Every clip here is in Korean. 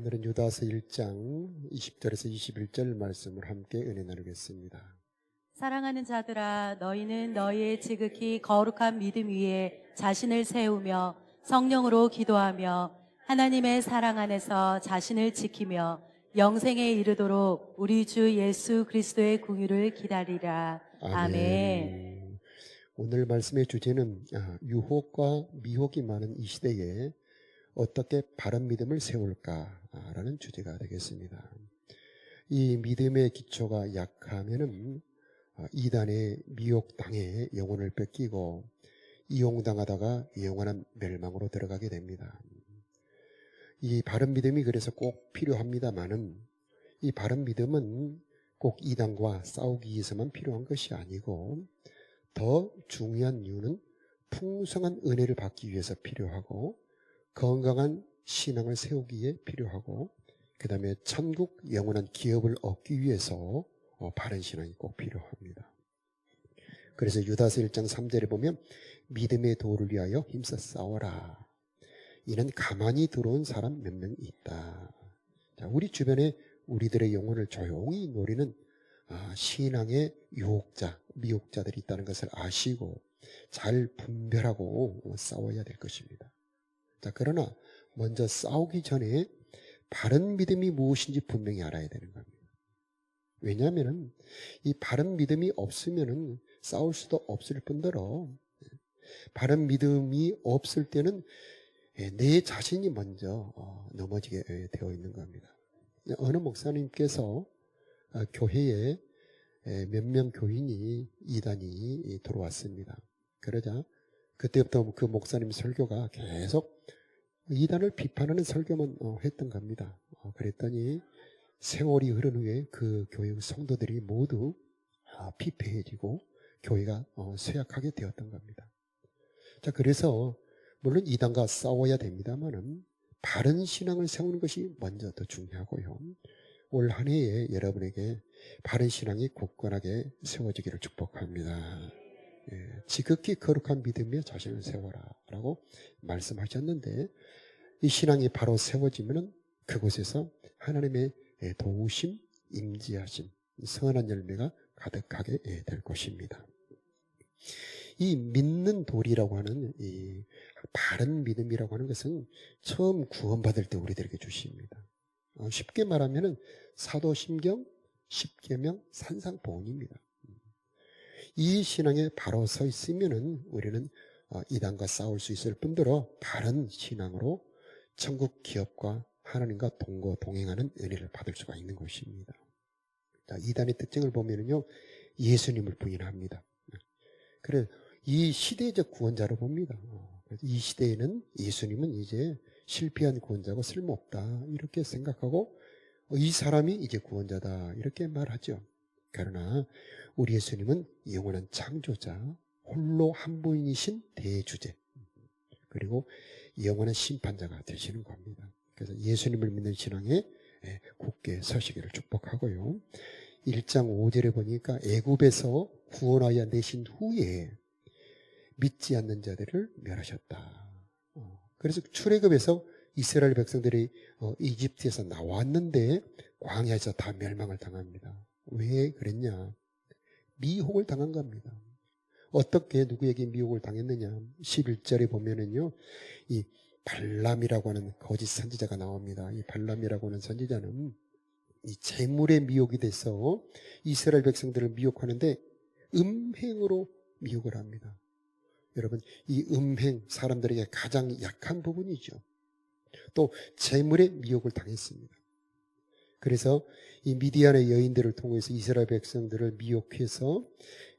오늘은 유다서 1장 20절에서 21절 말씀을 함께 은혜 나누겠습니다. 사랑하는 자들아, 너희는 너희의 지극히 거룩한 믿음 위에 자신을 세우며 성령으로 기도하며 하나님의 사랑 안에서 자신을 지키며 영생에 이르도록 우리 주 예수 그리스도의 궁유를 기다리라. 아멘. 오늘 말씀의 주제는 유혹과 미혹이 많은 이 시대에 어떻게 바른 믿음을 세울까라는 주제가 되겠습니다. 이 믿음의 기초가 약하면은 이단의 미혹당해 영혼을 뺏기고 이용당하다가 영원한 멸망으로 들어가게 됩니다. 이 바른 믿음이 그래서 꼭 필요합니다만은 이 바른 믿음은 꼭 이단과 싸우기 위해서만 필요한 것이 아니고 더 중요한 이유는 풍성한 은혜를 받기 위해서 필요하고 건강한 신앙을 세우기에 필요하고 그 다음에 천국 영원한 기업을 얻기 위해서 바른 신앙이 꼭 필요합니다. 그래서 유다서 1장 3절에 보면 믿음의 도를 위하여 힘써 싸워라. 이는 가만히 들어온 사람 몇 명 있다. 자, 우리 주변에 우리들의 영혼을 조용히 노리는 신앙의 유혹자, 미혹자들이 있다는 것을 아시고 잘 분별하고 싸워야 될 것입니다. 자, 그러나 먼저 싸우기 전에 바른 믿음이 무엇인지 분명히 알아야 되는 겁니다. 왜냐하면 이 바른 믿음이 없으면 싸울 수도 없을 뿐더러 바른 믿음이 없을 때는 내 자신이 먼저 넘어지게 되어 있는 겁니다. 어느 목사님께서 교회에 몇 명 교인이 이단이 들어왔습니다. 그러자 그때부터 그 목사님 설교가 계속 이단을 비판하는 설교만 했던 겁니다. 그랬더니 세월이 흐른 후에 그 교회 성도들이 모두 피폐해지고 교회가 쇠약하게 되었던 겁니다. 자, 그래서 물론 이단과 싸워야 됩니다만은 바른 신앙을 세우는 것이 먼저 더 중요하고요. 올 한 해에 여러분에게 바른 신앙이 굳건하게 세워지기를 축복합니다. 지극히 거룩한 믿음에 자신을 세워라 라고 말씀하셨는데 이 신앙이 바로 세워지면 그곳에서 하나님의 도우심, 임재하심, 선한 열매가 가득하게 될 것입니다. 이 믿는 도리라고 하는 이 바른 믿음이라고 하는 것은 처음 구원받을 때 우리들에게 주십니다. 쉽게 말하면 사도신경, 십계명, 산상보훈입니다. 이 신앙에 바로 서 있으면은 우리는 이단과 싸울 수 있을 뿐더러 바른 신앙으로 천국 기업과 하나님과 동행하는 은혜를 받을 수가 있는 것입니다. 자, 이단의 특징을 보면은요, 예수님을 부인합니다. 그래, 이 시대적 구원자로 봅니다. 이 시대에는 예수님은 이제 실패한 구원자고 쓸모없다 이렇게 생각하고 이 사람이 이제 구원자다 이렇게 말하죠. 그러나 우리 예수님은 영원한 창조자, 홀로 한 분이신 대주제, 그리고 영원한 심판자가 되시는 겁니다. 그래서 예수님을 믿는 신앙에 굳게 서시기를 축복하고요. 1장 5절에 보니까 애굽에서 구원하여 내신 후에 믿지 않는 자들을 멸하셨다. 그래서 출애굽에서 이스라엘 백성들이 이집트에서 나왔는데 광야에서 다 멸망을 당합니다. 왜 그랬냐? 미혹을 당한 겁니다. 어떻게 누구에게 미혹을 당했느냐? 11절에 보면은요, 이 발람이라고 하는 거짓 선지자가 나옵니다. 이 발람이라고 하는 선지자는 이 재물의 미혹이 돼서 이스라엘 백성들을 미혹하는데 음행으로 미혹을 합니다. 여러분, 이 음행 사람들에게 가장 약한 부분이죠. 또 재물의 미혹을 당했습니다. 그래서 이 미디안의 여인들을 통해서 이스라엘 백성들을 미혹해서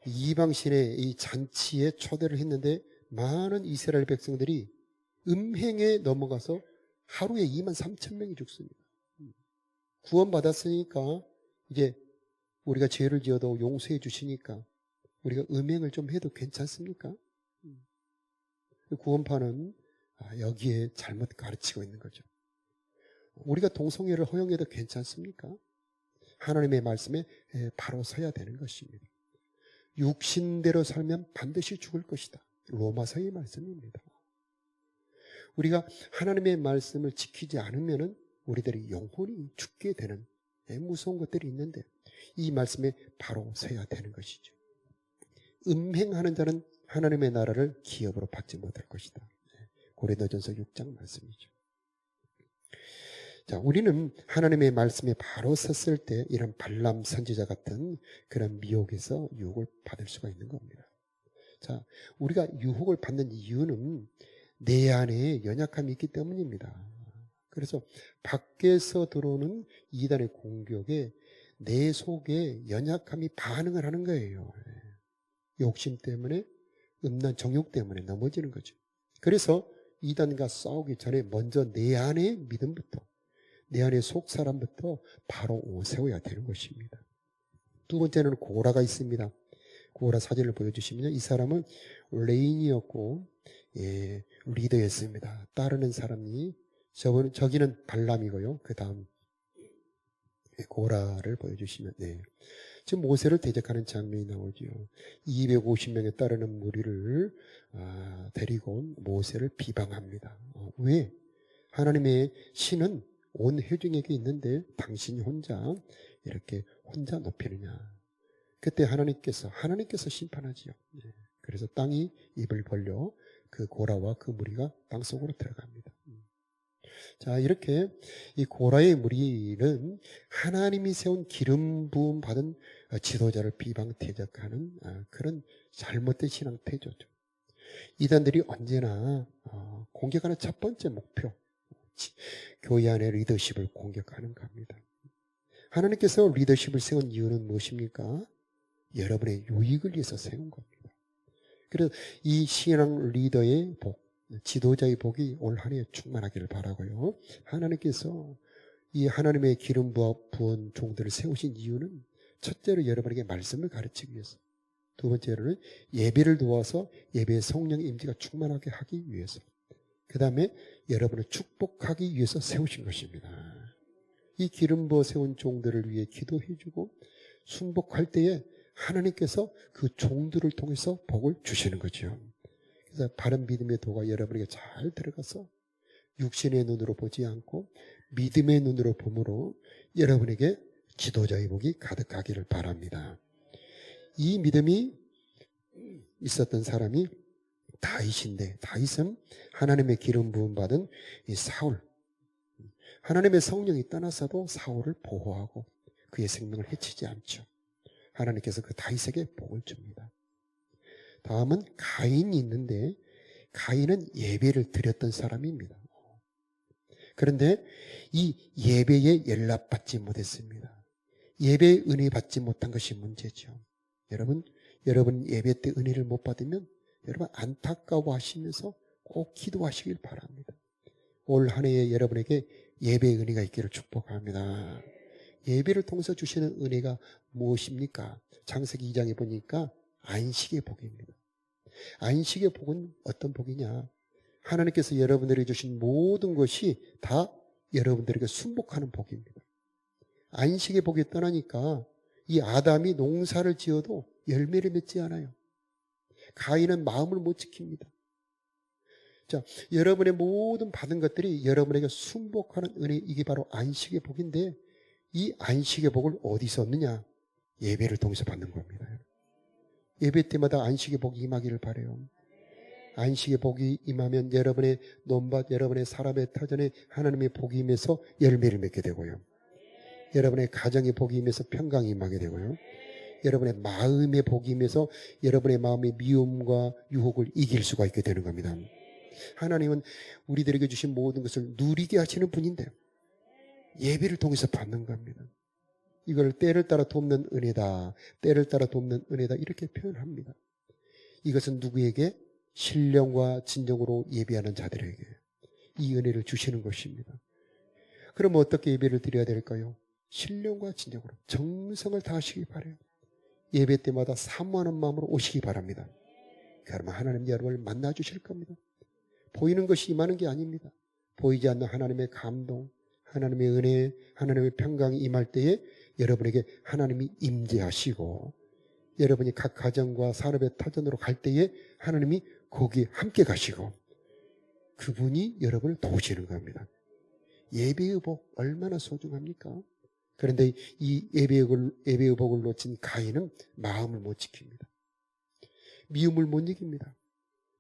이방신의 이 잔치에 초대를 했는데 많은 이스라엘 백성들이 음행에 넘어가서 하루에 23,000명이 죽습니다. 구원받았으니까 이제 우리가 죄를 지어도 용서해 주시니까 우리가 음행을 좀 해도 괜찮습니까? 구원파는 여기에 잘못 가르치고 있는 거죠. 우리가 동성애를 허용해도 괜찮습니까? 하나님의 말씀에 바로 서야 되는 것입니다. 육신대로 살면 반드시 죽을 것이다. 로마서의 말씀입니다. 우리가 하나님의 말씀을 지키지 않으면 우리들이 영혼이 죽게 되는 무서운 것들이 있는데 이 말씀에 바로 서야 되는 것이죠. 음행하는 자는 하나님의 나라를 기업으로 받지 못할 것이다. 고린도전서 6장 말씀이죠. 자, 우리는 하나님의 말씀에 바로 섰을 때 이런 발람 선지자 같은 그런 미혹에서 유혹을 받을 수가 있는 겁니다. 자, 우리가 유혹을 받는 이유는 내 안에 연약함이 있기 때문입니다. 그래서 밖에서 들어오는 이단의 공격에 내 속에 연약함이 반응을 하는 거예요. 욕심 때문에, 음란 정욕 때문에 넘어지는 거죠. 그래서 이단과 싸우기 전에 먼저 내 안의 믿음부터, 내 안의 속 사람부터 바로 세워야 되는 것입니다. 두 번째는 고라가 있습니다. 고라 사진을 보여주시면 이 사람은 레인이었고 리더였습니다. 따르는 사람이 저기는 발람이고요. 그 다음 고라를 보여주시면 지금 모세를 대적하는 장면이 나오죠. 250명에 따르는 무리를 데리고 모세를 비방합니다. 왜? 하나님의 신은 온 회중에게 있는데 당신이 이렇게 혼자 높이느냐. 그때 하나님께서 심판하지요. 그래서 땅이 입을 벌려 그 고라와 그 무리가 땅속으로 들어갑니다. 자, 이렇게 이 고라의 무리는 하나님이 세운 기름 부음 받은 지도자를 비방 대적하는 그런 잘못된 신앙 태도죠. 이단들이 언제나 공격하는 첫 번째 목표, 교회 안의 리더십을 공격하는 겁니다. 하나님께서 리더십을 세운 이유는 무엇입니까? 여러분의 유익을 위해서 세운 겁니다. 그래서 이 신앙 리더의 복, 지도자의 복이 올 한 해 충만하기를 바라고요. 하나님께서 이 하나님의 기름 부은 종들을 세우신 이유는 첫째로 여러분에게 말씀을 가르치기 위해서, 두 번째로는 예배를 도와서 예배의 성령의 임재가 충만하게 하기 위해서, 그 다음에 여러분을 축복하기 위해서 세우신 것입니다. 이 기름 부어 세운 종들을 위해 기도해주고 순복할 때에 하나님께서 그 종들을 통해서 복을 주시는 거죠. 그래서 바른 믿음의 도가 여러분에게 잘 들어가서 육신의 눈으로 보지 않고 믿음의 눈으로 봄으로 여러분에게 지도자의 복이 가득하기를 바랍니다. 이 믿음이 있었던 사람이 다윗인데, 다윗은 하나님의 기름 부음 받은 이 사울, 하나님의 성령이 떠나서도 사울을 보호하고 그의 생명을 해치지 않죠. 하나님께서 그 다윗에게 복을 줍니다. 다음은 가인이 있는데, 가인은 예배를 드렸던 사람입니다. 그런데 이 예배에 연락받지 못했습니다. 예배의 은혜 받지 못한 것이 문제죠. 여러분 예배 때 은혜를 못 받으면 여러분 안타까워 하시면서 꼭 기도하시길 바랍니다. 올 한 해에 여러분에게 예배의 은혜가 있기를 축복합니다. 예배를 통해서 주시는 은혜가 무엇입니까? 창세기 2장에 보니까 안식의 복입니다. 안식의 복은 어떤 복이냐? 하나님께서 여러분들에게 주신 모든 것이 다 여러분들에게 순복하는 복입니다. 안식의 복이 떠나니까 이 아담이 농사를 지어도 열매를 맺지 않아요. 가인은 마음을 못 지킵니다. 자, 여러분의 모든 받은 것들이 여러분에게 순복하는 은혜, 이게 바로 안식의 복인데, 이 안식의 복을 어디서 얻느냐? 예배를 통해서 받는 겁니다. 예배 때마다 안식의 복이 임하기를 바라요. 안식의 복이 임하면 여러분의 논밭, 여러분의 사람의 터전에 하나님의 복이 임해서 열매를 맺게 되고요. 여러분의 가정의 복이 임해서 평강이 임하게 되고요. 여러분의 마음의 복이 임해서 여러분의 마음의 미움과 유혹을 이길 수가 있게 되는 겁니다. 하나님은 우리들에게 주신 모든 것을 누리게 하시는 분인데 예배를 통해서 받는 겁니다. 이걸 때를 따라 돕는 은혜다, 때를 따라 돕는 은혜다, 이렇게 표현합니다. 이것은 누구에게? 신령과 진정으로 예배하는 자들에게 이 은혜를 주시는 것입니다. 그럼 어떻게 예배를 드려야 될까요? 신령과 진정으로 정성을 다하시기 바라요. 예배 때마다 사모하는 마음으로 오시기 바랍니다. 그러면 하나님 여러분을 만나 주실 겁니다. 보이는 것이 임하는 게 아닙니다. 보이지 않는 하나님의 감동, 하나님의 은혜, 하나님의 평강이 임할 때에 여러분에게 하나님이 임재하시고, 여러분이 각 가정과 산업의 터전으로 갈 때에 하나님이 거기에 함께 가시고 그분이 여러분을 도우시는 겁니다. 예배의 복 얼마나 소중합니까? 그런데 이 예배의 복을 놓친 가인은 마음을 못 지킵니다. 미움을 못 이깁니다.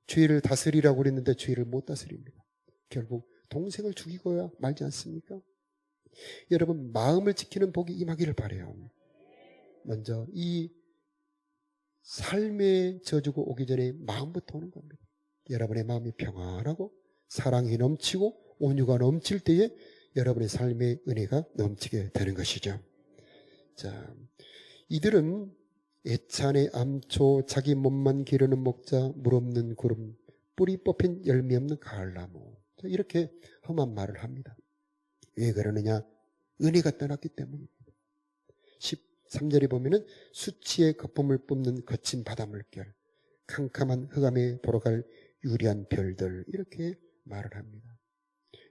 죄를 다스리라고 그랬는데 죄를 못 다스립니다. 결국 동생을 죽이고야 말지 않습니까? 여러분, 마음을 지키는 복이 임하기를 바라요. 먼저 이 삶의 저주가 오기 전에 마음부터 오는 겁니다. 여러분의 마음이 평안하고 사랑이 넘치고 온유가 넘칠 때에 여러분의 삶의 은혜가 넘치게 되는 것이죠. 자, 이들은 애찬의 암초, 자기 몸만 기르는 목자, 물 없는 구름, 뿌리 뽑힌 열매 없는 가을나무, 이렇게 험한 말을 합니다. 왜 그러느냐? 은혜가 떠났기 때문입니다. 13절에 보면은 수치의 거품을 뿜는 거친 바닷물결, 캄캄한 흑암에 돌아갈 유리한 별들, 이렇게 말을 합니다.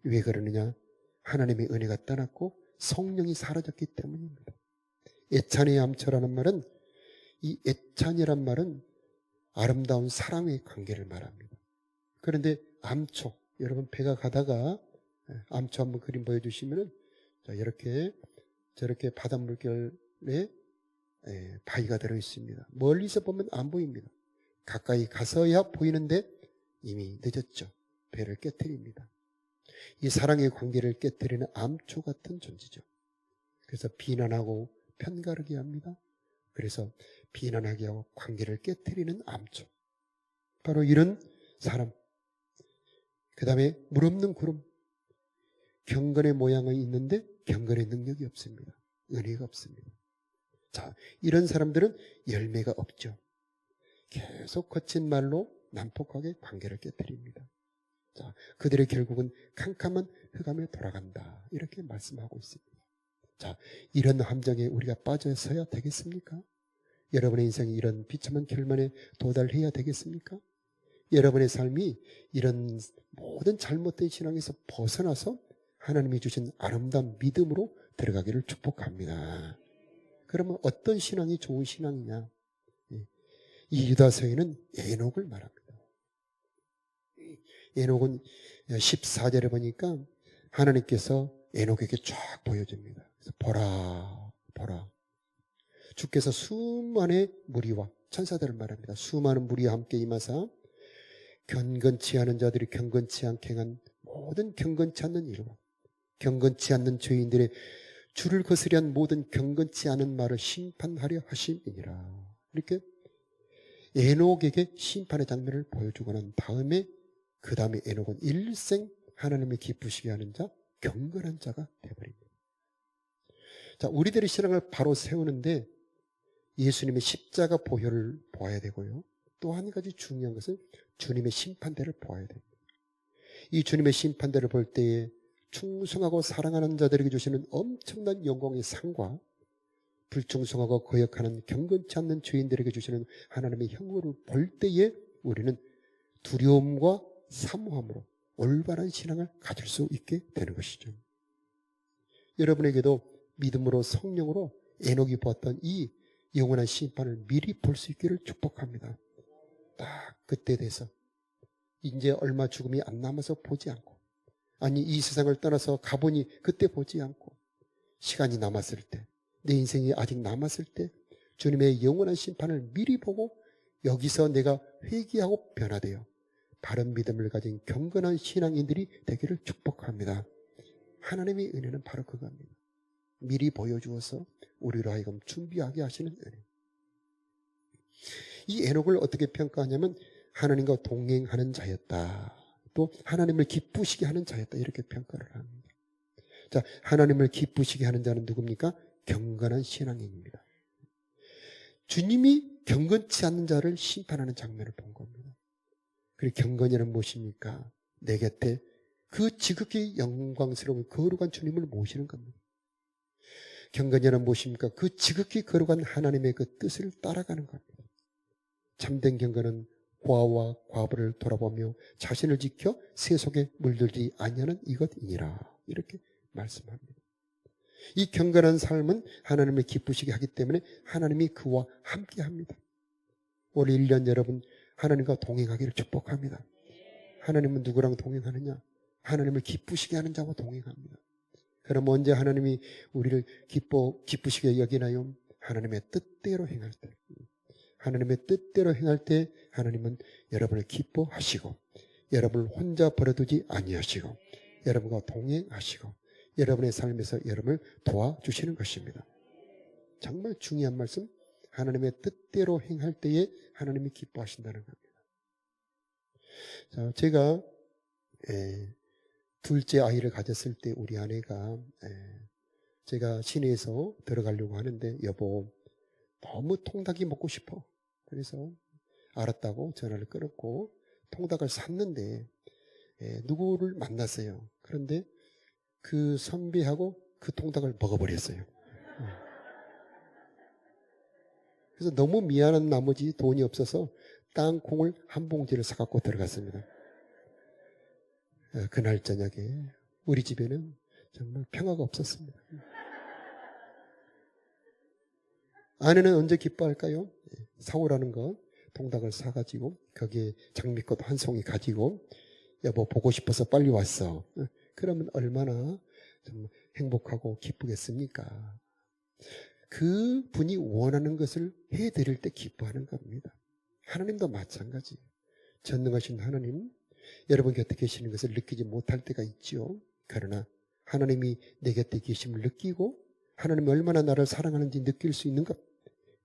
왜 그러느냐? 하나님의 은혜가 떠났고 성령이 사라졌기 때문입니다. 애찬의 암초라는 말은, 이 애찬이란 말은 아름다운 사랑의 관계를 말합니다. 그런데 암초, 여러분 배가 가다가 암초 한번 그림 보여주시면은 이렇게 저렇게 바닷물결에 바위가 들어 있습니다. 멀리서 보면 안 보입니다. 가까이 가서야 보이는데 이미 늦었죠. 배를 깨트립니다. 이 사랑의 관계를 깨트리는 암초 같은 존재죠. 그래서 비난하고 편가르게 합니다. 그래서 비난하게 하고 관계를 깨트리는 암초. 바로 이런 사람. 그 다음에 물 없는 구름. 경건의 모양은 있는데 경건의 능력이 없습니다. 은혜가 없습니다. 자, 이런 사람들은 열매가 없죠. 계속 거친 말로 난폭하게 관계를 깨트립니다. 자, 그들의 결국은 캄캄한 흑암에 돌아간다. 이렇게 말씀하고 있습니다. 자, 이런 함정에 우리가 빠져서야 되겠습니까? 여러분의 인생이 이런 비참한 결말에 도달해야 되겠습니까? 여러분의 삶이 이런 모든 잘못된 신앙에서 벗어나서 하나님이 주신 아름다운 믿음으로 들어가기를 축복합니다. 그러면 어떤 신앙이 좋은 신앙이냐? 이 유다서에는 에녹을 말합니다. 에녹은 14절에 보니까 하나님께서 에녹에게 쫙 보여줍니다. 그래서 보라, 보라. 주께서 수많은 무리와 천사들을 말합니다. 수많은 무리와 함께 임하사 경건치 않은 자들이 경건치 않게 행한 모든 경건치 않는 일과 경건치 않는 죄인들의 주를 거스려 한 모든 경건치 않은 말을 심판하려 하심이니라. 이렇게 에녹에게 심판의 장면을 보여주고 난 다음에 그 다음에 에녹은 일생 하나님을 기쁘시게 하는 자, 경건한 자가 되어버립니다. 자, 우리들의 신앙을 바로 세우는데 예수님의 십자가 보혈을 보아야 되고요. 또 한 가지 중요한 것은 주님의 심판대를 보아야 됩니다. 이 주님의 심판대를 볼 때에 충성하고 사랑하는 자들에게 주시는 엄청난 영광의 상과 불충성하고 거역하는 경건치 않는 죄인들에게 주시는 하나님의 형벌을 볼 때에 우리는 두려움과 사모함으로 올바른 신앙을 가질 수 있게 되는 것이죠. 여러분에게도 믿음으로 성령으로 에녹이 보았던 이 영원한 심판을 미리 볼 수 있기를 축복합니다. 딱 그때 돼서 이제 얼마 죽음이 안 남아서 보지 않고, 아니 이 세상을 떠나서 가보니 그때 보지 않고, 시간이 남았을 때, 내 인생이 아직 남았을 때 주님의 영원한 심판을 미리 보고 여기서 내가 회개하고 변화되어 바른 믿음을 가진 경건한 신앙인들이 되기를 축복합니다. 하나님의 은혜는 바로 그겁니다. 미리 보여주어서 우리로 하여금 준비하게 하시는 은혜. 이 에녹을 어떻게 평가하냐면 하나님과 동행하는 자였다. 또 하나님을 기쁘시게 하는 자였다. 이렇게 평가를 합니다. 자, 하나님을 기쁘시게 하는 자는 누굽니까? 경건한 신앙인입니다. 주님이 경건치 않는 자를 심판하는 장면을 본 겁니다. 그리고 경건이란 무엇입니까? 내 곁에 그 지극히 영광스러운 거룩한 주님을 모시는 겁니다. 경건이란 무엇입니까? 그 지극히 거룩한 하나님의 그 뜻을 따라가는 겁니다. 참된 경건은 고아와 과부를 돌아보며 자신을 지켜 세속에 물들지 아니하는 이것이니라. 이렇게 말씀합니다. 이 경건한 삶은 하나님을 기쁘시게 하기 때문에 하나님이 그와 함께 합니다. 올 1년 여러분 하나님과 동행하기를 축복합니다. 하나님은 누구랑 동행하느냐? 하나님을 기쁘시게 하는 자와 동행합니다. 그럼 언제 하나님이 우리를 기쁘시게 여기나요? 하나님의 뜻대로 행할 때. 하나님의 뜻대로 행할 때 하나님은 여러분을 기뻐하시고 여러분을 혼자 버려두지 아니하시고 여러분과 동행하시고 여러분의 삶에서 여러분을 도와주시는 것입니다. 정말 중요한 말씀, 하나님의 뜻대로 행할 때에 하나님이 기뻐하신다는 겁니다. 자, 제가 둘째 아이를 가졌을 때 우리 아내가 제가 시내에서 들어가려고 하는데 여보 너무 통닭이 먹고 싶어. 그래서 알았다고 전화를 끊었고 통닭을 샀는데 누구를 만났어요. 그런데 그 선비하고 그 통닭을 먹어버렸어요. 그래서 너무 미안한 나머지 돈이 없어서 땅콩을 한 봉지를 사갖고 들어갔습니다. 그날 저녁에 우리 집에는 정말 평화가 없었습니다. 아내는 언제 기뻐할까요? 사오라는 거 통닭을 사가지고 거기에 장미꽃 한 송이 가지고 여보 보고 싶어서 빨리 왔어. 그러면 얼마나 좀 행복하고 기쁘겠습니까? 그 분이 원하는 것을 해드릴 때 기뻐하는 겁니다. 하나님도 마찬가지. 전능하신 하나님, 여러분 곁에 계시는 것을 느끼지 못할 때가 있죠. 그러나 하나님이 내 곁에 계심을 느끼고 하나님이 얼마나 나를 사랑하는지 느낄 수 있는 것,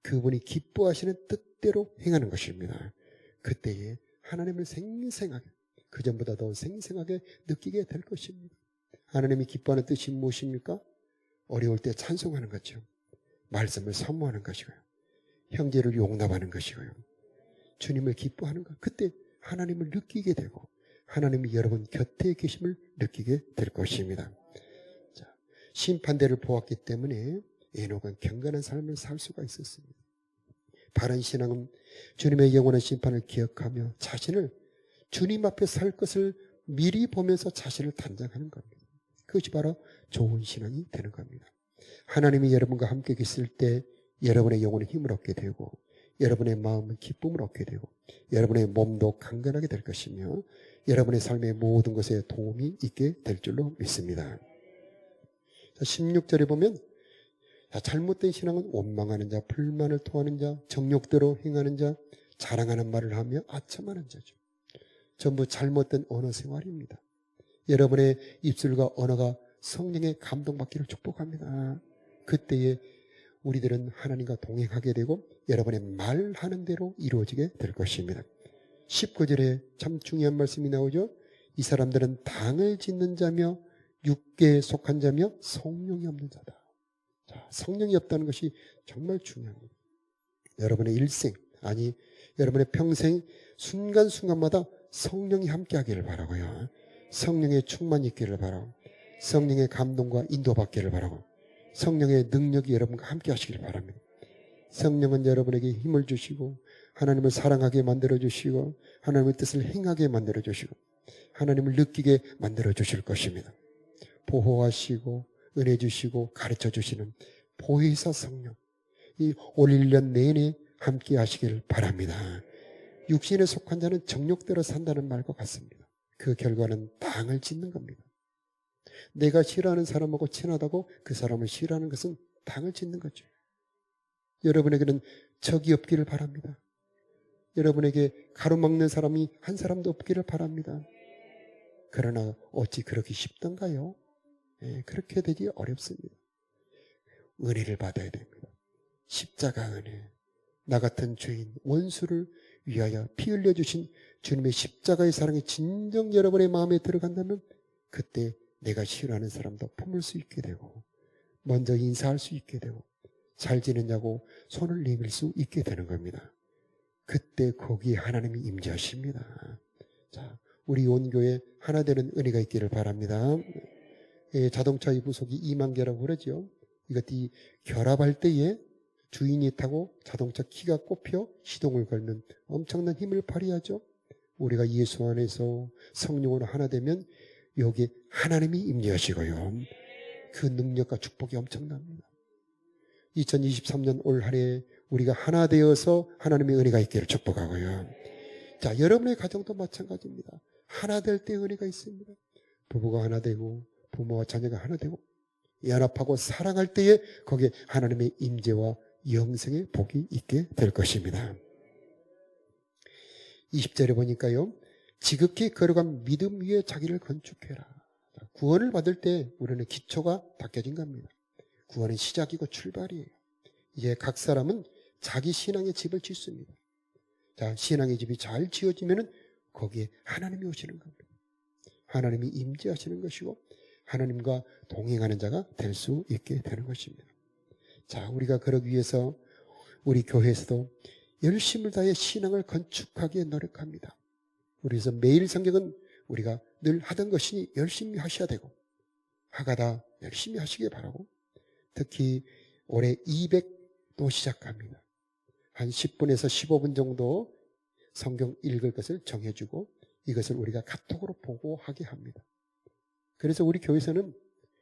그분이 기뻐하시는 뜻대로 행하는 것입니다. 그때에 하나님을 생생하게, 그전보다 더 생생하게 느끼게 될 것입니다. 하나님이 기뻐하는 뜻이 무엇입니까? 어려울 때 찬송하는 거죠. 말씀을 사모하는 것이고요. 형제를 용납하는 것이고요. 주님을 기뻐하는 것. 그때 하나님을 느끼게 되고 하나님이 여러분 곁에 계심을 느끼게 될 것입니다. 자, 심판대를 보았기 때문에 에녹은 경건한 삶을 살 수가 있었습니다. 바른 신앙은 주님의 영원한 심판을 기억하며 자신을 주님 앞에 살 것을 미리 보면서 자신을 단장하는 겁니다. 그것이 바로 좋은 신앙이 되는 겁니다. 하나님이 여러분과 함께 계실 때 여러분의 영혼은 힘을 얻게 되고 여러분의 마음은 기쁨을 얻게 되고 여러분의 몸도 강건하게 될 것이며 여러분의 삶의 모든 것에 도움이 있게 될 줄로 믿습니다. 16절에 보면 잘못된 신앙은 원망하는 자, 불만을 토하는 자, 정욕대로 행하는 자, 자랑하는 말을 하며 아첨하는 자죠. 전부 잘못된 언어 생활입니다. 여러분의 입술과 언어가 성령의 감동받기를 축복합니다. 그때에 우리들은 하나님과 동행하게 되고 여러분의 말하는 대로 이루어지게 될 것입니다. 19절에 참 중요한 말씀이 나오죠. 이 사람들은 당을 짓는 자며 육계에 속한 자며 성령이 없는 자다. 자, 성령이 없다는 것이 정말 중요합니다. 여러분의 일생, 아니 여러분의 평생 순간순간마다 성령이 함께하기를 바라고요. 성령의 충만이 있기를 바라고 성령의 감동과 인도받기를 바라고 성령의 능력이 여러분과 함께 하시길 바랍니다. 성령은 여러분에게 힘을 주시고 하나님을 사랑하게 만들어 주시고 하나님의 뜻을 행하게 만들어 주시고 하나님을 느끼게 만들어 주실 것입니다. 보호하시고 은혜 주시고 가르쳐 주시는 보혜사 성령, 이 올 1년 내내 함께 하시길 바랍니다. 육신에 속한 자는 정욕대로 산다는 말과 같습니다. 그 결과는 당을 짓는 겁니다. 내가 싫어하는 사람하고 친하다고 그 사람을 싫어하는 것은 당을 짓는 거죠. 여러분에게는 적이 없기를 바랍니다. 여러분에게 가로막는 사람이 한 사람도 없기를 바랍니다. 그러나 어찌 그렇게 쉽던가요? 그렇게 되기 어렵습니다. 은혜를 받아야 됩니다. 십자가 은혜. 나 같은 죄인, 원수를 위하여 피 흘려주신 주님의 십자가의 사랑이 진정 여러분의 마음에 들어간다면 그때 내가 싫어하는 사람도 품을 수 있게 되고 먼저 인사할 수 있게 되고 잘 지내냐고 손을 내밀 수 있게 되는 겁니다. 그때 거기에 하나님이 임재하십니다. 자, 우리 온 교회 하나 되는 은혜가 있기를 바랍니다. 자동차의 부속이 2만 개라고 그러죠. 이것이 결합할 때에 주인이 타고 자동차 키가 꼽혀 시동을 걸면 엄청난 힘을 발휘하죠. 우리가 예수 안에서 성령으로 하나 되면 여기 하나님이 임재하시고요. 그 능력과 축복이 엄청납니다. 2023년 올 한해 우리가 하나 되어서 하나님의 은혜가 있기를 축복하고요. 자, 여러분의 가정도 마찬가지입니다. 하나 될 때 은혜가 있습니다. 부부가 하나 되고 부모와 자녀가 하나 되고 연합하고 사랑할 때에 거기에 하나님의 임재와 영생의 복이 있게 될 것입니다. 20절에 보니까요. 지극히 거룩한 믿음 위에 자기를 건축해라. 구원을 받을 때 우리는 기초가 닦여진 겁니다. 구원은 시작이고 출발이에요. 이제 각 사람은 자기 신앙의 집을 짓습니다. 자, 신앙의 집이 잘 지어지면은 거기에 하나님이 오시는 겁니다. 하나님이 임재하시는 것이고 하나님과 동행하는 자가 될 수 있게 되는 것입니다. 자, 우리가 그러기 위해서 우리 교회에서도 열심을 다해 신앙을 건축하기에 노력합니다. 그래서 매일 성경은 우리가 늘 하던 것이니 열심히 하셔야 되고 하가다 열심히 하시길 바라고 특히 올해 200도 시작합니다. 한 10분에서 15분 정도 성경 읽을 것을 정해주고 이것을 우리가 카톡으로 보고하게 합니다. 그래서 우리 교회에서는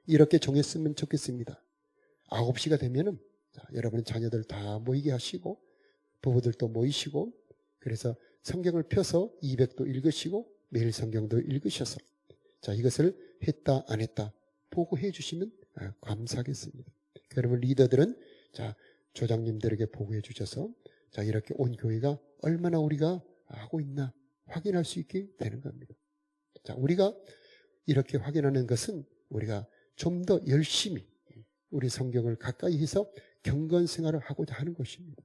이렇게 정했으면 좋겠습니다. 9시가 되면은 여러분 자녀들 다 모이게 하시고 부부들도 모이시고 그래서 성경을 펴서 200도 읽으시고 매일 성경도 읽으셔서 자 이것을 했다 안 했다 보고해 주시면 감사하겠습니다. 그러면 리더들은 자 조장님들에게 보고해 주셔서 자 이렇게 온 교회가 얼마나 우리가 하고 있나 확인할 수 있게 되는 겁니다. 자 우리가 이렇게 확인하는 것은 우리가 좀 더 열심히 우리 성경을 가까이 해서 경건 생활을 하고자 하는 것입니다.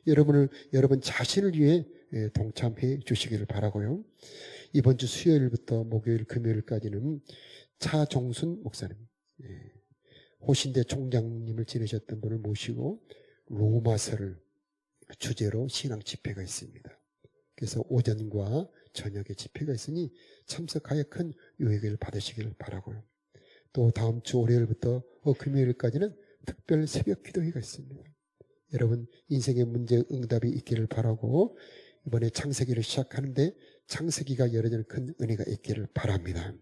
여러분 자신을 위해 동참해 주시기를 바라고요. 이번 주 수요일부터 목요일, 금요일까지는 차종순 목사님, 호신대 총장님을 지내셨던 분을 모시고 로마서를 주제로 신앙 집회가 있습니다. 그래서 오전과 저녁에 집회가 있으니 참석하여 큰 유익을 받으시길 바라고요. 또 다음 주 월요일부터 금요일까지는 특별 새벽 기도회가 있습니다. 여러분 인생의 문제 응답이 있기를 바라고 이번에 창세기를 시작하는데 창세기가 열어지는 큰 은혜가 있기를 바랍니다.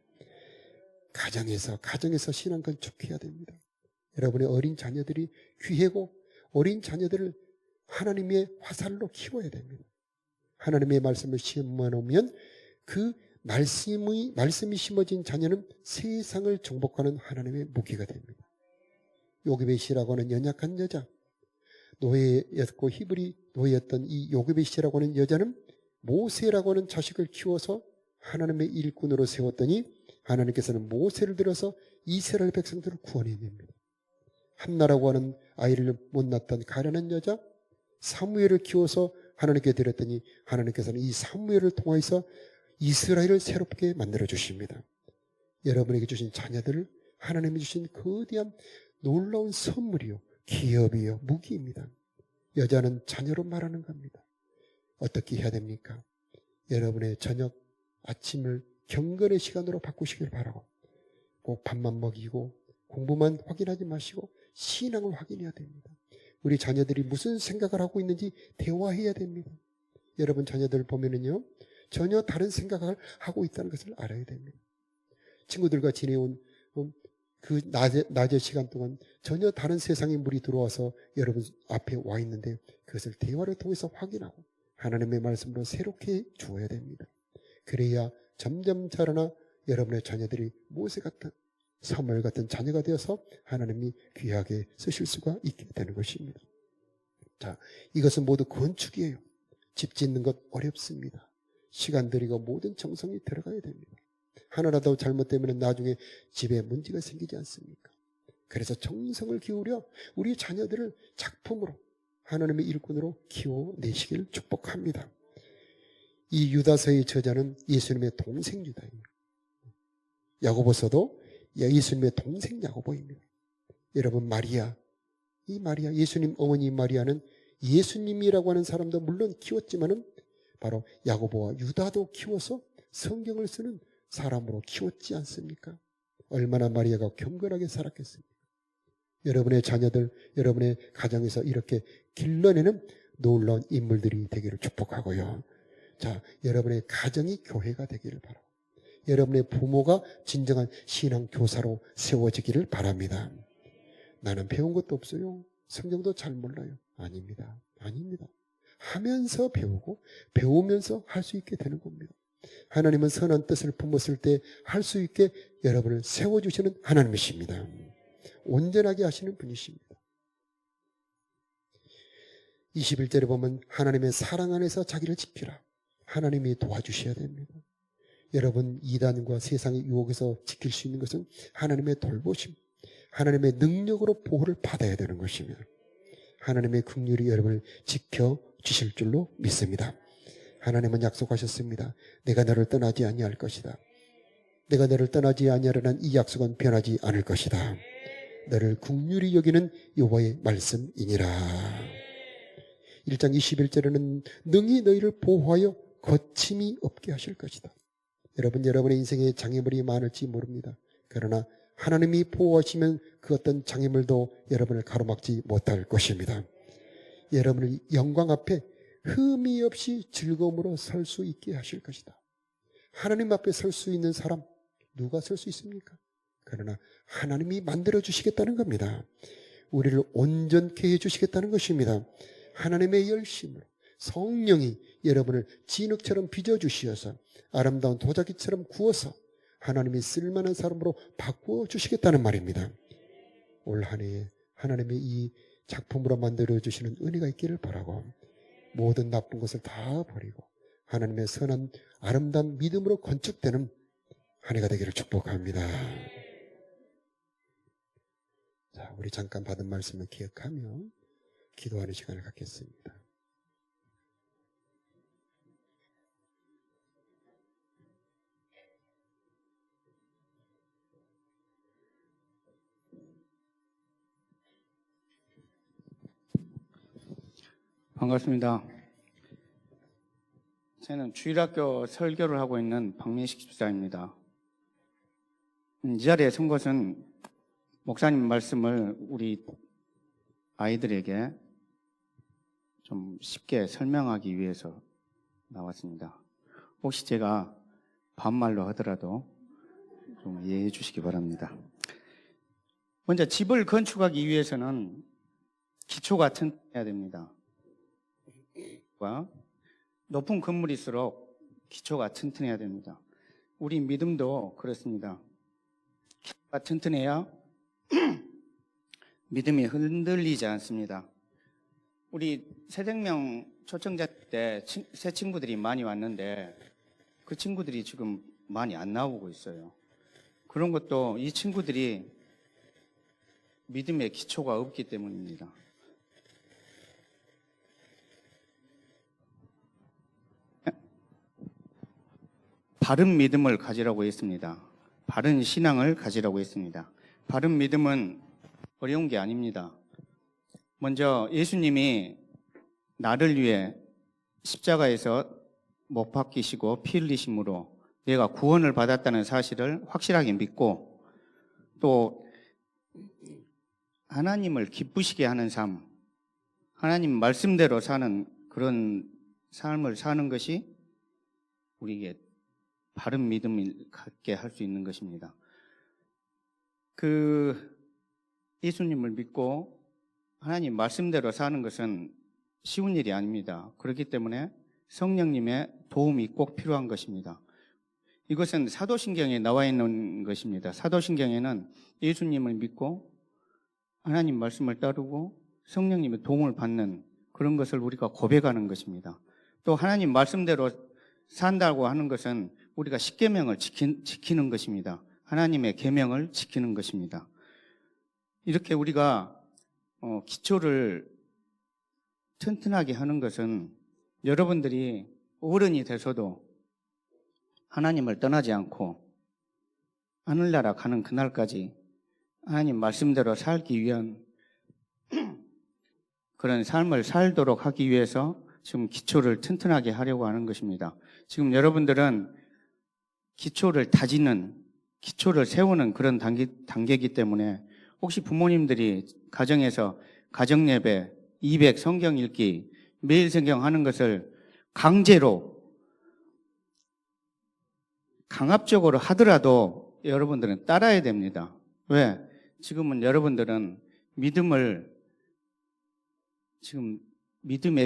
가정에서 신앙 건축해야 됩니다. 여러분의 어린 자녀들이 귀하고 어린 자녀들을 하나님의 화살로 키워야 됩니다. 하나님의 말씀을 심어 놓으면 그 말씀이 심어진 자녀는 세상을 정복하는 하나님의 무기가 됩니다. 요게벳이라고 하는 연약한 여자, 노예였고 히브리 노예였던 이 요게벳이라고 하는 여자는 모세라고 하는 자식을 키워서 하나님의 일꾼으로 세웠더니 하나님께서는 모세를 들어서 이스라엘 백성들을 구원해냅니다. 한나라고 하는 아이를 못 낳던 가련한 여자 사무엘을 키워서 하나님께 드렸더니 하나님께서는 이 사무엘을 통해서 이스라엘을 새롭게 만들어 주십니다. 여러분에게 주신 자녀들을 하나님이 주신 거대한 놀라운 선물이요 기업이요 무기입니다. 여자는 자녀로 말하는 겁니다. 어떻게 해야 됩니까? 여러분의 저녁 아침을 경건의 시간으로 바꾸시길 바라고 꼭 밥만 먹이고 공부만 확인하지 마시고 신앙을 확인해야 됩니다. 우리 자녀들이 무슨 생각을 하고 있는지 대화해야 됩니다. 여러분 자녀들 보면은요 전혀 다른 생각을 하고 있다는 것을 알아야 됩니다. 친구들과 지내온 그 낮의 시간 동안 전혀 다른 세상의 물이 들어와서 여러분 앞에 와 있는데 그것을 대화를 통해서 확인하고 하나님의 말씀으로 새롭게 주어야 됩니다. 그래야 점점 자라나 여러분의 자녀들이 모세 같은 사무엘 같은 자녀가 되어서 하나님이 귀하게 쓰실 수가 있게 되는 것입니다. 자, 이것은 모두 건축이에요. 집 짓는 것 어렵습니다. 시간 들이고 모든 정성이 들어가야 됩니다. 하나라도 잘못되면 나중에 집에 문제가 생기지 않습니까? 그래서 정성을 기울여 우리 자녀들을 작품으로 하나님의 일꾼으로 키워내시길 축복합니다. 이 유다서의 저자는 예수님의 동생 유다예요. 야고보서도 예수님의 동생 야고보입니다. 여러분 이 마리아 예수님 어머니 마리아는 예수님이라고 하는 사람도 물론 키웠지만은 바로 야고보와 유다도 키워서 성경을 쓰는 사람으로 키웠지 않습니까? 얼마나 마리아가 경건하게 살았겠습니까? 여러분의 자녀들, 여러분의 가정에서 이렇게 길러내는 놀라운 인물들이 되기를 축복하고요. 자, 여러분의 가정이 교회가 되기를 바라고 여러분의 부모가 진정한 신앙 교사로 세워지기를 바랍니다. 나는 배운 것도 없어요. 성경도 잘 몰라요. 아닙니다. 하면서 배우고 배우면서 할 수 있게 되는 겁니다. 하나님은 선한 뜻을 품었을 때 할 수 있게 여러분을 세워주시는 하나님이십니다. 온전하게 하시는 분이십니다. 21절에 보면 하나님의 사랑 안에서 자기를 지키라. 하나님이 도와주셔야 됩니다. 여러분, 이단과 세상의 유혹에서 지킬 수 있는 것은 하나님의 돌보심, 하나님의 능력으로 보호를 받아야 되는 것이며 하나님의 긍휼이 여러분을 지켜주실 줄로 믿습니다. 하나님은 약속하셨습니다. 내가 너를 떠나지 아니할 것이다. 내가 너를 떠나지 아니하려는 이 약속은 변하지 않을 것이다. 너를 긍휼히 여기는 여호와의 말씀이니라. 1장 21절에는 능히 너희를 보호하여 거침이 없게 하실 것이다. 여러분의 인생에 장애물이 많을지 모릅니다. 그러나 하나님이 보호하시면 그 어떤 장애물도 여러분을 가로막지 못할 것입니다. 여러분을 영광 앞에 흠이 없이 즐거움으로 설 수 있게 하실 것이다. 하나님 앞에 설 수 있는 사람 누가 설 수 있습니까? 그러나 하나님이 만들어 주시겠다는 겁니다. 우리를 온전케 해주시겠다는 것입니다. 하나님의 열심으로 성령이 여러분을 진흙처럼 빚어주시어서 아름다운 도자기처럼 구워서 하나님이 쓸만한 사람으로 바꾸어 주시겠다는 말입니다. 올 한 해에 하나님의 이 작품으로 만들어주시는 은혜가 있기를 바라고 모든 나쁜 것을 다 버리고 하나님의 선한 아름다운 믿음으로 건축되는 한 해가 되기를 축복합니다. 자, 우리 잠깐 받은 말씀을 기억하며 기도하는 시간을 갖겠습니다. 반갑습니다. 저는 주일학교 설교를 하고 있는 박민식 집사입니다. 이 자리에 선 것은 목사님 말씀을 우리 아이들에게 좀 쉽게 설명하기 위해서 나왔습니다. 혹시 제가 반말로 하더라도 좀 이해해 주시기 바랍니다. 먼저 집을 건축하기 위해서는 기초가 튼튼해야 됩니다. 높은 건물일수록 기초가 튼튼해야 됩니다. 우리 믿음도 그렇습니다. 기초가 튼튼해야 믿음이 흔들리지 않습니다. 우리 새생명 초청자 때 새 친구들이 많이 왔는데 그 친구들이 지금 많이 안 나오고 있어요. 그런 것도 이 친구들이 믿음의 기초가 없기 때문입니다. 바른 믿음을 가지라고 했습니다. 바른 신앙을 가지라고 했습니다. 바른 믿음은 어려운 게 아닙니다. 먼저 예수님이 나를 위해 십자가에서 못 박히시고 피 흘리심으로 내가 구원을 받았다는 사실을 확실하게 믿고 또 하나님을 기쁘시게 하는 삶, 하나님 말씀대로 사는 그런 삶을 사는 것이 우리에게 바른 믿음을 갖게 할 수 있는 것입니다. 예수님을 믿고 하나님 말씀대로 사는 것은 쉬운 일이 아닙니다. 그렇기 때문에 성령님의 도움이 꼭 필요한 것입니다. 이것은 사도신경에 나와 있는 것입니다. 사도신경에는 예수님을 믿고 하나님 말씀을 따르고 성령님의 도움을 받는 그런 것을 우리가 고백하는 것입니다. 또 하나님 말씀대로 산다고 하는 것은 우리가 십계명을 지키는 것입니다. 하나님의 계명을 지키는 것입니다. 이렇게 우리가 기초를 튼튼하게 하는 것은 여러분들이 어른이 돼서도 하나님을 떠나지 않고 하늘나라 가는 그날까지 하나님 말씀대로 살기 위한 그런 삶을 살도록 하기 위해서 지금 기초를 튼튼하게 하려고 하는 것입니다. 지금 여러분들은 기초를 다지는, 기초를 세우는 그런 단계이기 때문에 혹시 부모님들이 가정에서 가정예배, 200 성경 읽기, 매일 성경 하는 것을 강제로, 강압적으로 하더라도 여러분들은 따라야 됩니다. 왜? 지금은 여러분들은 믿음의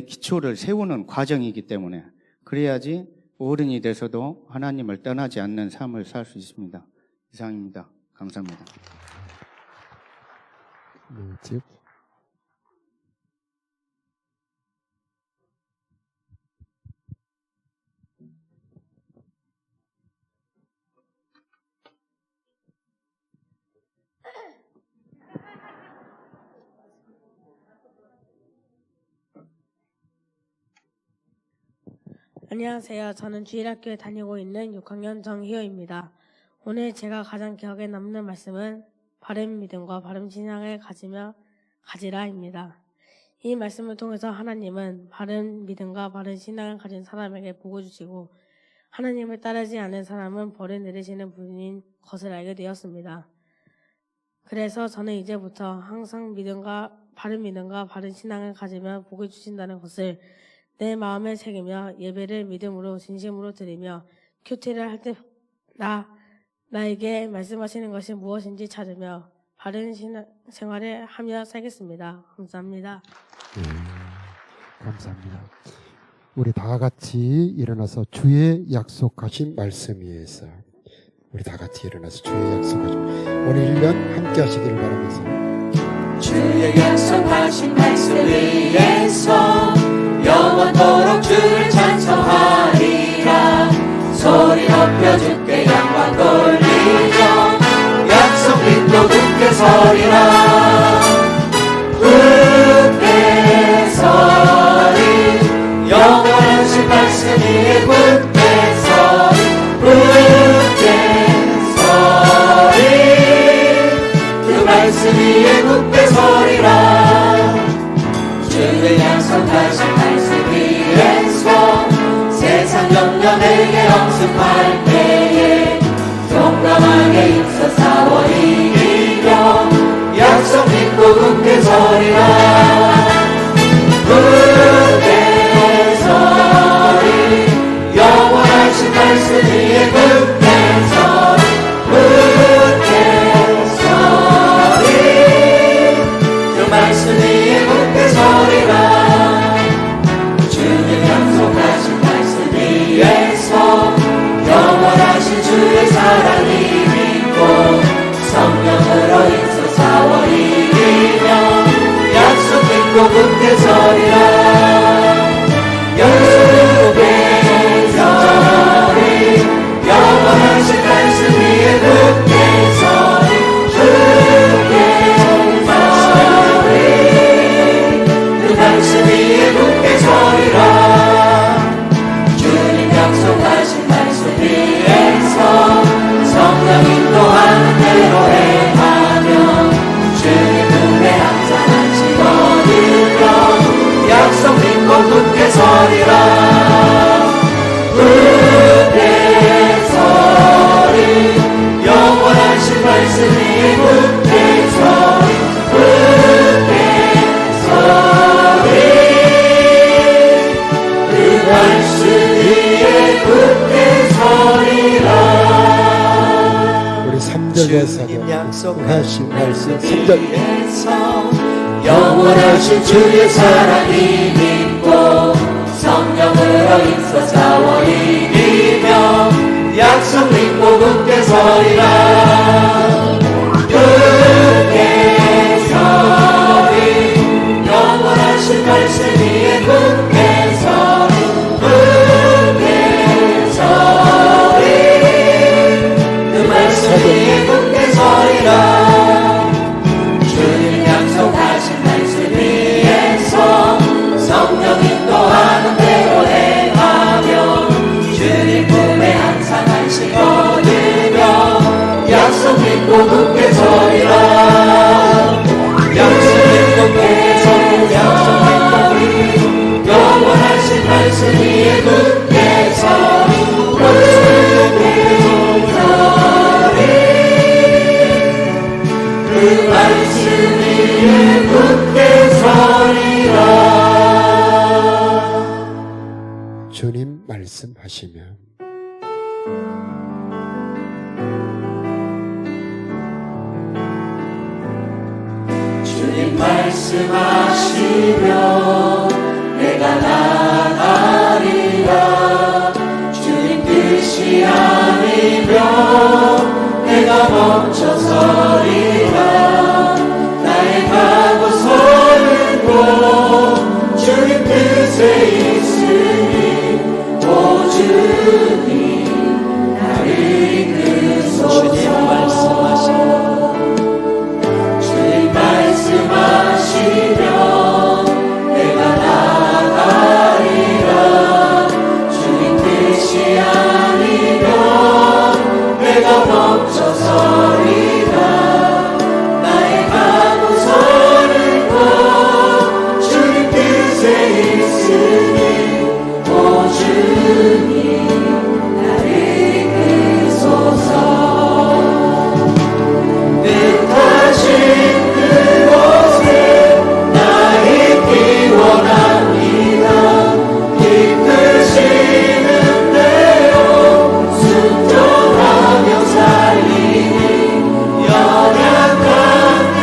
기초를 세우는 과정이기 때문에 그래야지 어른이 돼서도 하나님을 떠나지 않는 삶을 살 수 있습니다. 이상입니다. 감사합니다. 즉 안녕하세요. 저는 주일학교에 다니고 있는 6학년 정희호입니다. 오늘 제가 가장 기억에 남는 말씀은 바른 믿음과 바른 신앙을 가지라입니다. 이 말씀을 통해서 하나님은 바른 믿음과 바른 신앙을 가진 사람에게 복을 주시고 하나님을 따르지 않는 사람은 벌을 내리시는 분인 것을 알게 되었습니다. 그래서 저는 이제부터 항상 바른 믿음과 바른 신앙을 가지면 복을 주신다는 것을 내 마음에 새기며 예배를 믿음으로 진심으로 드리며 큐티를 할 때 나에게 말씀하시는 것이 무엇인지 찾으며 바른 생활을 하며 살겠습니다. 감사합니다. 감사합니다. 우리 다 같이 일어나서 주의 약속하신 말씀 위에서 우리 다 같이 일어나서 주의 약속하신 오늘 1년 함께 하시기를 바라면서 주의 약속하신 말씀 위에서 영원토록 주를 찬송하리라. 소리 높여 주께 영광 돌리며 약속 믿고 굳게 서리라. 굳게 서리 영원하신 말씀 위에 굳게 서리. 굳게 서리 그 말씀 위에 굳게 서리라. 주의 약속하신 말씀 위에서 세상 영년에게 엄습할 때에 용감하게 입서 싸워 이기며 약속 믿고 굳게 서리라. 굳게 서리 영원하신 말씀 위에 굳게 서리. 굳게 서리 그 말씀 위에 굳게 서리라. 주님 약속하신 말씀 위에서 영원하신 주의 사랑이 믿고 성령으로 인서 싸워 이기며 약속 믿고 굳게 서리라. 약속 믿고 굳게 서리 영원하신 말씀 위에 굳게 서리. 굳게 서리 그 말씀 위에 굳게 서리라. 주님 약속하신 말씀 위에서 성령 인도하는 대로 행하며 주님 품에 항상 안식 얻으며 약속 믿고 굳게 서리라. 굳게 서리 영원하신 말씀 위에 굳게 서리. 굳게 서리 그 말씀 위에 굳게 서리라. 우리 3절 주님 가사가 약속하신 말씀 3절 위에서 영원하신 주의 사랑이 믿고 성령으로 인서 싸워 이기며 약속 믿고 굳게 서리라. 굳게 서리 영원하신 말씀 위에 굳게 서리. 굳게 서리 그 말씀 위에 굳게 서리라. 주님 약속하신 말씀 위에서 성령 인도하는 대로 행하며 주님 품에 항상 안식 얻으며 약속 믿고 굳게 서리라. 약속 믿고 굳게 서리. 약속 믿고 굳게 영원하신 말씀 위에 굳게 서리. 굳게 서리 그 말씀 위에 굳게 서리라. 주님 말씀하시면 주님 말씀하시며 내가 나가리라. 주님 뜻이 아니면 내가 멈춰서리라. 나의 멈춰서리라. 나의 가고서는 곧 주님 뜻에 있으니 오 주님 나를 이끄소서. 뜻하신 그곳에 나 있기 원합니다. 이끄시는 대로 순종하며 살리니 연약한 내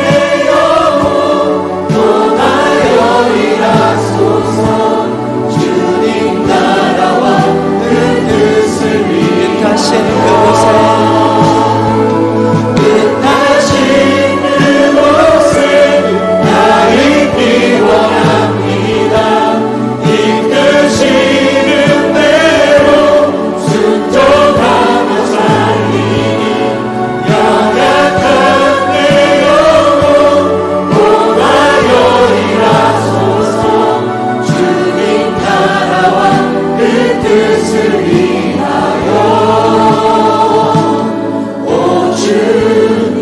영혼 통하여 일하소서. 주님 나라와 그 뜻을 위해 뜻하신 그곳에 나 있기 원합니다. 이끄시는 대로 순종하며 살리니 연약한 내 영혼 통하여 일하소서. 주님 나라와 그 뜻을 위하여 오 주님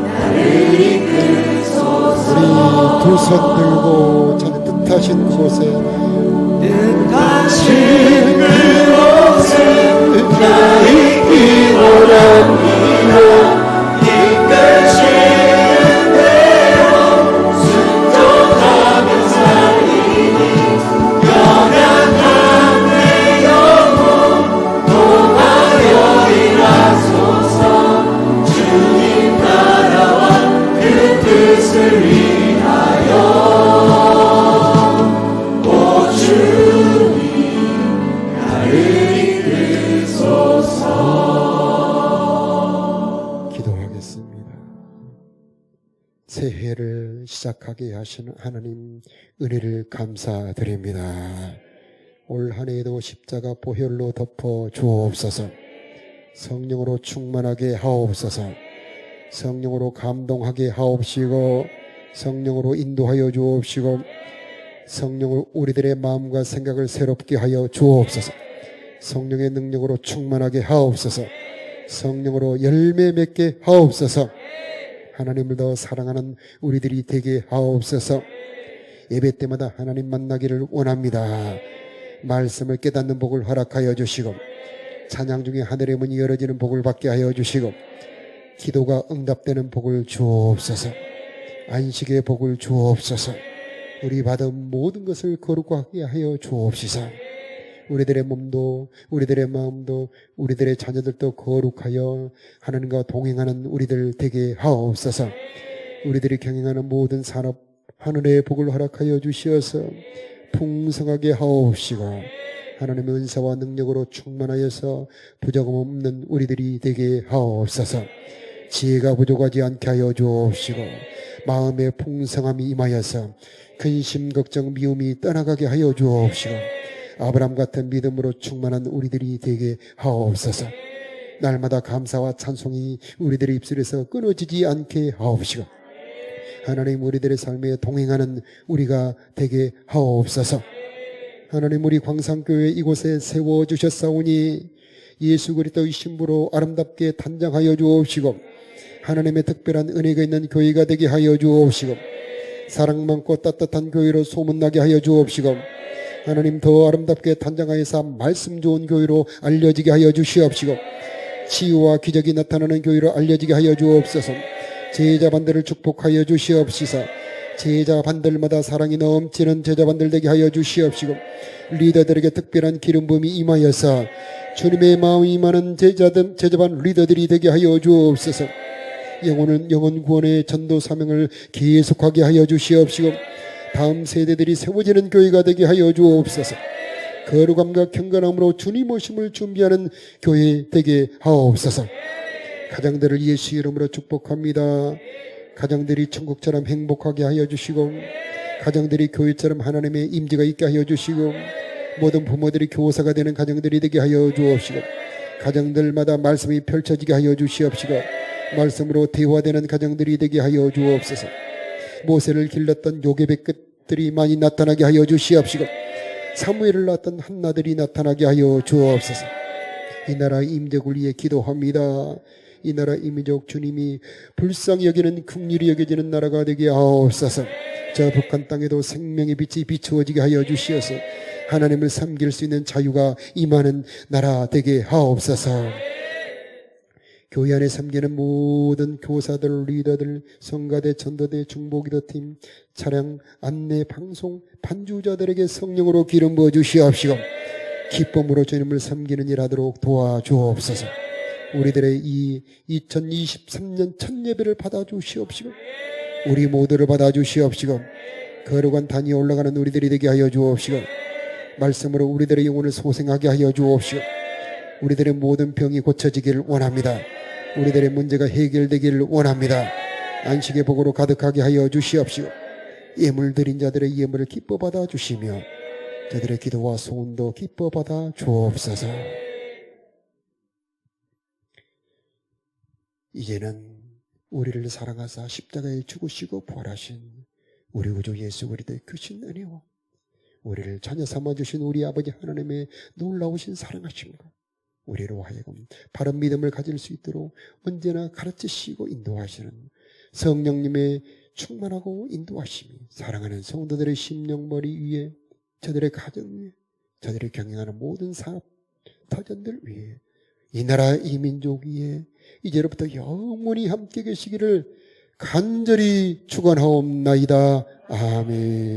나를 이끌소서. 우리 두 손 들고 자기 뜻하신 그곳에 뜻하신 그곳에 나 있기 원합니다. 이끄시는 대로 순종하며 살리니 연약한 내 영혼 통하여 일하소서. 주님 나라와 그 뜻을 위하여 오 주님 나를 이끌소서. 기도하겠습니다. 새해를 시작하게 하시는 하나님 은혜를 감사드립니다. 올 한 해에도 십자가 보혈로 덮어 주옵소서. 성령으로 충만하게 하옵소서. 성령으로 감동하게 하옵시고 성령으로 인도하여 주옵시고 성령으로 우리들의 마음과 생각을 새롭게 하여 주옵소서. 성령의 능력으로 충만하게 하옵소서. 성령으로 열매 맺게 하옵소서. 하나님을 더 사랑하는 우리들이 되게 하옵소서. 예배 때마다 하나님 만나기를 원합니다. 말씀을 깨닫는 복을 허락하여 주시고 찬양 중에 하늘의 문이 열어지는 복을 받게 하여 주시고 기도가 응답되는 복을 주옵소서. 안식의 복을 주옵소서. 우리 받은 모든 것을 거룩하게 하여 주옵시서. 우리들의 몸도 우리들의 마음도 우리들의 자녀들도 거룩하여 하나님과 동행하는 우리들 되게 하옵소서. 우리들이 경영하는 모든 산업 하늘의 복을 허락하여 주시어서 풍성하게 하옵시고 하나님의 은사와 능력으로 충만하여서 부족함 없는 우리들이 되게 하옵소서. 지혜가 부족하지 않게 하여 주옵시고 마음의 풍성함이 임하여서 근심 걱정 미움이 떠나가게 하여 주옵시고 아브라함 같은 믿음으로 충만한 우리들이 되게 하옵소서. 날마다 감사와 찬송이 우리들의 입술에서 끊어지지 않게 하옵시고 하나님 우리들의 삶에 동행하는 우리가 되게 하옵소서. 하나님 우리 광산교회 이곳에 세워주셨사오니 예수 그리스도의 신부로 아름답게 단장하여 주옵시고 하나님의 특별한 은혜가 있는 교회가 되게 하여 주옵시고 사랑 많고 따뜻한 교회로 소문나게 하여 주옵시고 하나님 더 아름답게 단장하여서 말씀 좋은 교회로 알려지게 하여 주시옵시고 치유와 기적이 나타나는 교회로 알려지게 하여 주옵소서. 제자반들을 축복하여 주시옵시서. 제자반들마다 사랑이 넘치는 제자반들 되게 하여 주시옵시고 리더들에게 특별한 기름 부음이 임하여서 주님의 마음이 임하는 제자반 리더들이 되게 하여 주옵소서. 영혼 구원의 전도 사명을 계속하게 하여 주시옵시고 다음 세대들이 세워지는 교회가 되게 하여 주옵소서. 거룩함과 경건함으로 주님 오심을 준비하는 교회 되게 하옵소서. 가정들을 예수 이름으로 축복합니다. 가정들이 천국처럼 행복하게 하여 주시고 가정들이 교회처럼 하나님의 임재가 있게 하여 주시고 모든 부모들이 교사가 되는 가정들이 되게 하여 주옵시고 가정들마다 말씀이 펼쳐지게 하여 주시옵시고 말씀으로 대화되는 가정들이 되게 하여 주옵소서. 모세를 길렀던 요괴의 끝들이 많이 나타나게 하여 주시옵시고 사무엘을 낳았던 한나들이 나타나게 하여 주옵소서. 이 나라 임적을 위해 기도합니다. 이 나라 이민족 주님이 불쌍히 여기는 긍휼히 여겨지는 나라가 되게 하옵소서. 저 북한 땅에도 생명의 빛이 비추어지게 하여 주시어서 하나님을 섬길 수 있는 자유가 임하는 나라 되게 하옵소서. 교회 안에 섬기는 모든 교사들, 리더들, 성가대, 전도대, 중보기도팀, 차량, 안내, 방송, 반주자들에게 성령으로 기름 부어 주시옵시고 기쁨으로 주님을 섬기는 일 하도록 도와주옵소서. 우리들의 이 2023년 첫 예배를 받아주시옵시고 우리 모두를 받아주시옵시고 거룩한 단위에 올라가는 우리들이 되게 하여 주옵시고 말씀으로 우리들의 영혼을 소생하게 하여 주옵시고 우리들의 모든 병이 고쳐지기를 원합니다. 우리들의 문제가 해결되기를 원합니다. 안식의 복으로 가득하게 하여 주시옵시고 예물 드린 자들의 예물을 기뻐 받아 주시며 저들의 기도와 소원도 기뻐 받아 주옵소서. 이제는 우리를 사랑하사 십자가에 죽으시고 부활하신 우리 구주 예수 그리스도의 크신 은혜와 우리를 자녀 삼아주신 우리 아버지 하나님의 놀라우신 사랑하심과 우리로 하여금 바른 믿음을 가질 수 있도록 언제나 가르치시고 인도하시는 성령님의 충만하고 인도하심이 사랑하는 성도들의 심령머리 위에 저들의 가정 위에 저들이 경영하는 모든 사업 터전들 위에 이 나라 이 민족 위에 이제로부터 영원히 함께 계시기를 간절히 축원하옵나이다. 아멘.